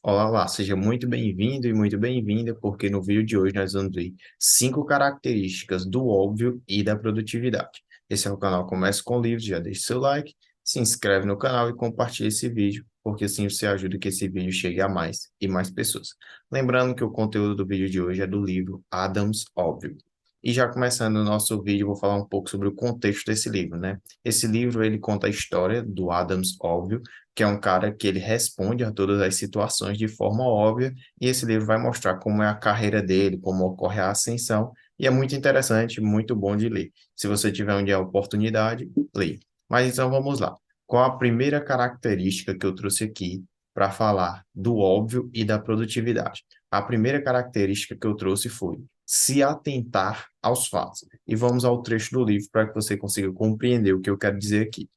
Olá lá, seja muito bem-vindo e muito bem-vinda, porque no vídeo de hoje nós vamos ver 5 características do óbvio e da produtividade. Esse é o canal Comece com Livros, já deixa seu like, se inscreve no canal e compartilha esse vídeo, porque assim você ajuda que esse vídeo chegue a mais e mais pessoas. Lembrando que o conteúdo do vídeo de hoje é do livro Adams Óbvio. E já começando o nosso vídeo, vou falar um pouco sobre o contexto desse livro, né? Esse livro, ele conta a história do Adams Óbvio, que é um cara que ele responde a todas as situações de forma óbvia, e esse livro vai mostrar como é a carreira dele, como ocorre a ascensão, e é muito interessante, muito bom de ler. Se você tiver um dia a oportunidade, leia. Mas então vamos lá. Qual a primeira característica que eu trouxe aqui para falar do óbvio e da produtividade? A primeira característica que eu trouxe foi se atentar aos fatos. E vamos ao trecho do livro para que você consiga compreender o que eu quero dizer aqui.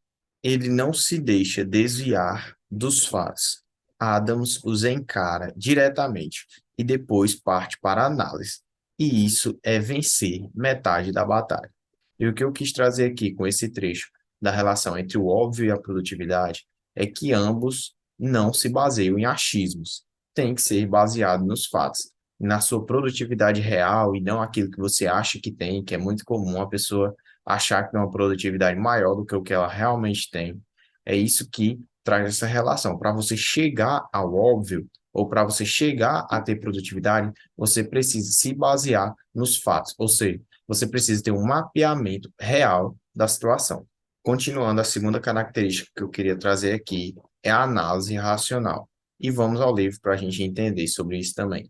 Ele não se deixa desviar dos fatos. Adams os encara diretamente e depois parte para a análise. E isso é vencer metade da batalha. E o que eu quis trazer aqui com esse trecho da relação entre o óbvio e a produtividade é que ambos não se baseiam em achismos. Tem que ser baseado nos fatos, na sua produtividade real e não aquilo que você acha que tem, que é muito comum a pessoa achar que tem uma produtividade maior do que o que ela realmente tem. É isso que traz essa relação. Para você chegar ao óbvio, ou para você chegar a ter produtividade, você precisa se basear nos fatos, ou seja, você precisa ter um mapeamento real da situação. Continuando, a segunda característica que eu queria trazer aqui é a análise racional. E vamos ao livro para a gente entender sobre isso também.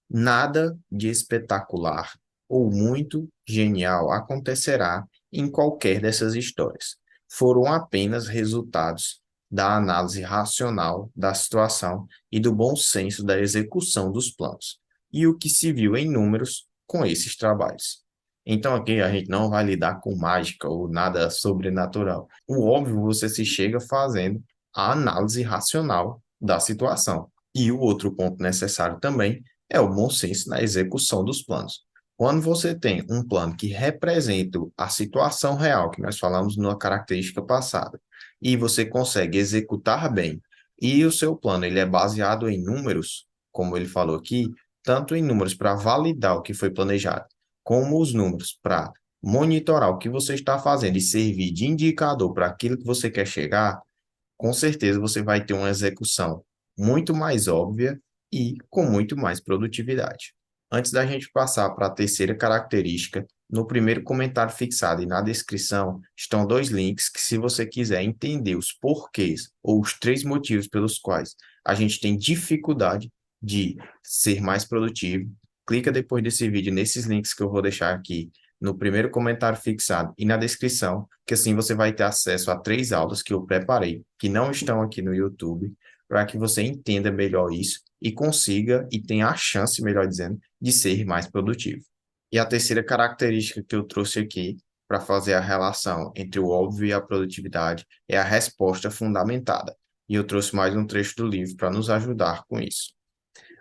Nada de espetacular ou muito genial acontecerá em qualquer dessas histórias. Foram apenas resultados da análise racional da situação e do bom senso da execução dos planos, e o que se viu em números com esses trabalhos. Então, aqui a gente não vai lidar com mágica ou nada sobrenatural. O óbvio você se chega fazendo a análise racional da situação. E o outro ponto necessário também é o bom senso na execução dos planos. Quando você tem um plano que representa a situação real, que nós falamos na característica passada, e você consegue executar bem, e o seu plano ele é baseado em números, como ele falou aqui, tanto em números para validar o que foi planejado, como os números para monitorar o que você está fazendo e servir de indicador para aquilo que você quer chegar, com certeza você vai ter uma execução muito mais óbvia e com muito mais produtividade. Antes da gente passar para a terceira característica, no primeiro comentário fixado e na descrição estão 2 links que, se você quiser entender os porquês ou os 3 motivos pelos quais a gente tem dificuldade de ser mais produtivo, clica depois desse vídeo nesses links que eu vou deixar aqui no primeiro comentário fixado e na descrição, que assim você vai ter acesso a 3 aulas que eu preparei, que não estão aqui no YouTube, para que você entenda melhor isso e consiga e tenha a chance, melhor dizendo, de ser mais produtivo. E a terceira característica que eu trouxe aqui para fazer a relação entre o óbvio e a produtividade é a resposta fundamentada. E eu trouxe mais um trecho do livro para nos ajudar com isso.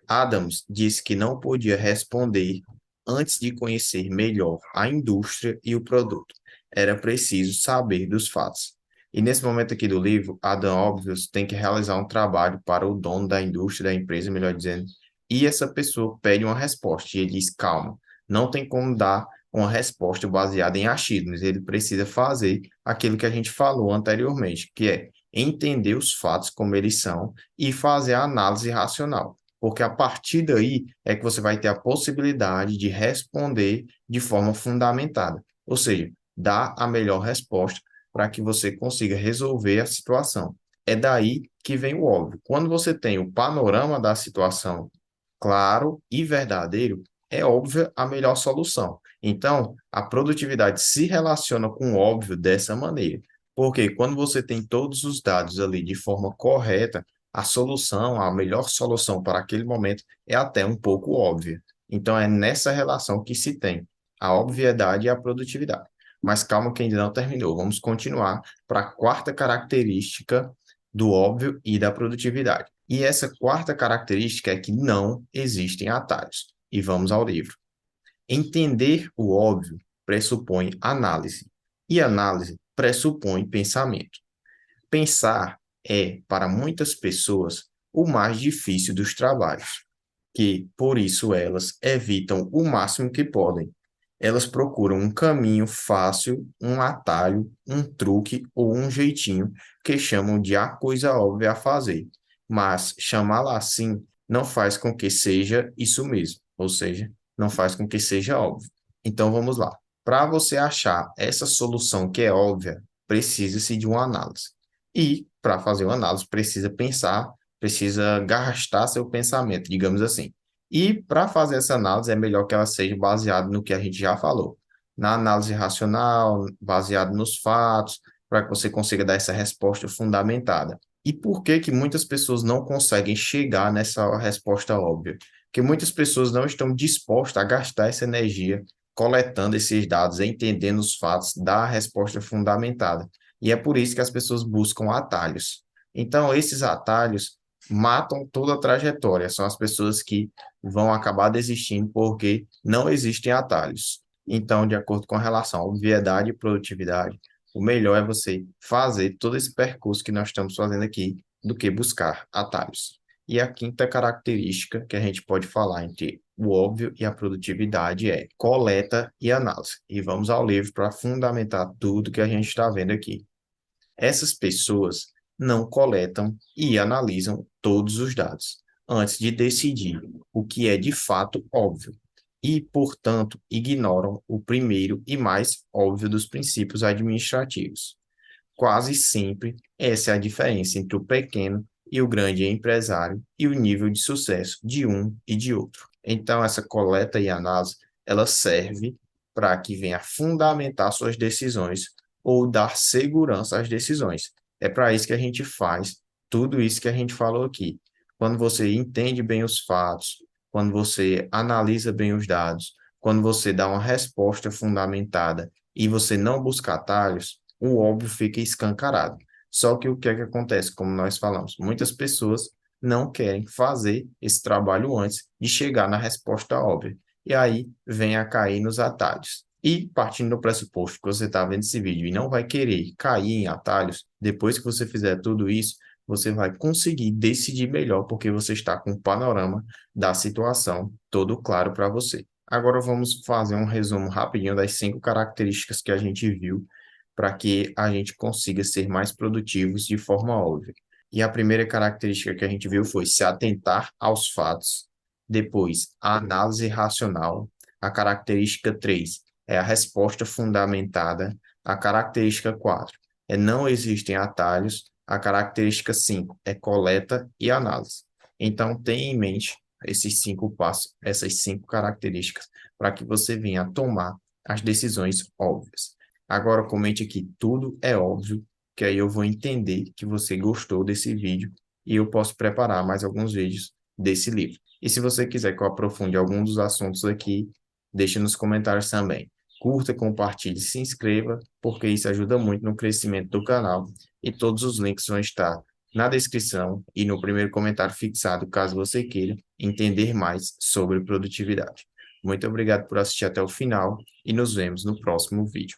Adams disse que não podia responder antes de conhecer melhor a indústria e o produto. Era preciso saber dos fatos. E nesse momento aqui do livro, Adam Óbvios tem que realizar um trabalho para o dono da indústria, da empresa, melhor dizendo, e essa pessoa pede uma resposta, e ele diz, calma, não tem como dar uma resposta baseada em achismos, ele precisa fazer aquilo que a gente falou anteriormente, que é entender os fatos como eles são e fazer a análise racional, porque a partir daí é que você vai ter a possibilidade de responder de forma fundamentada, ou seja, dar a melhor resposta para que você consiga resolver a situação. É daí que vem o óbvio. Quando você tem o panorama da situação claro e verdadeiro, é óbvia a melhor solução. Então, a produtividade se relaciona com o óbvio dessa maneira. Porque quando você tem todos os dados ali de forma correta, a solução, a melhor solução para aquele momento é até um pouco óbvia. Então, é nessa relação que se tem a obviedade e a produtividade. Mas calma que ainda não terminou. Vamos continuar para a quarta característica do óbvio e da produtividade. E essa quarta característica é que não existem atalhos. E vamos ao livro. Entender o óbvio pressupõe análise, e análise pressupõe pensamento. Pensar é, para muitas pessoas, o mais difícil dos trabalhos, que, por isso, elas evitam o máximo que podem. Elas procuram um caminho fácil, um atalho, um truque ou um jeitinho que chamam de a coisa óbvia a fazer. Mas chamá-la assim não faz com que seja isso mesmo, ou seja, não faz com que seja óbvio. Então vamos lá. Para você achar essa solução que é óbvia, precisa-se de uma análise. E para fazer uma análise, precisa pensar, precisa gastar seu pensamento, digamos assim. E para fazer essa análise, é melhor que ela seja baseada no que a gente já falou, na análise racional, baseado nos fatos, para que você consiga dar essa resposta fundamentada. E por que que muitas pessoas não conseguem chegar nessa resposta óbvia? Porque muitas pessoas não estão dispostas a gastar essa energia coletando esses dados, entendendo os fatos, dar a resposta fundamentada. E é por isso que as pessoas buscam atalhos. Então, esses atalhos matam toda a trajetória. São as pessoas que vão acabar desistindo porque não existem atalhos. Então, de acordo com a relação obviedade e produtividade, o melhor é você fazer todo esse percurso que nós estamos fazendo aqui do que buscar atalhos. E a quinta característica que a gente pode falar entre o óbvio e a produtividade é coleta e análise. E vamos ao livro para fundamentar tudo que a gente está vendo aqui. Essas pessoas não coletam e analisam todos os dados antes de decidir o que é de fato óbvio e, portanto, ignoram o primeiro e mais óbvio dos princípios administrativos. Quase sempre, essa é a diferença entre o pequeno e o grande empresário e o nível de sucesso de um e de outro. Então, essa coleta e análise, ela serve para que venha fundamentar suas decisões ou dar segurança às decisões. É para isso que a gente faz tudo isso que a gente falou aqui. Quando você entende bem os fatos, quando você analisa bem os dados, quando você dá uma resposta fundamentada e você não busca atalhos, o óbvio fica escancarado. Só que o que é que acontece? Como nós falamos, muitas pessoas não querem fazer esse trabalho antes de chegar na resposta óbvia. E aí vem a cair nos atalhos. E partindo do pressuposto que você está vendo esse vídeo e não vai querer cair em atalhos, depois que você fizer tudo isso, você vai conseguir decidir melhor, porque você está com o panorama da situação todo claro para você. Agora vamos fazer um resumo rapidinho das 5 características que a gente viu para que a gente consiga ser mais produtivos de forma óbvia. E a primeira característica que a gente viu foi se atentar aos fatos. Depois, a análise racional. A característica 3 é a resposta fundamentada. A característica 4 é não existem atalhos. A característica 5 é coleta e análise. Então, tenha em mente esses 5 passos, essas 5 características, para que você venha a tomar as decisões óbvias. Agora comente aqui, tudo é óbvio, que aí eu vou entender que você gostou desse vídeo e eu posso preparar mais alguns vídeos desse livro. E se você quiser que eu aprofunde algum dos assuntos aqui, deixe nos comentários também. Curta, compartilhe, se inscreva, porque isso ajuda muito no crescimento do canal e todos os links vão estar na descrição e no primeiro comentário fixado, caso você queira entender mais sobre produtividade. Muito obrigado por assistir até o final e nos vemos no próximo vídeo.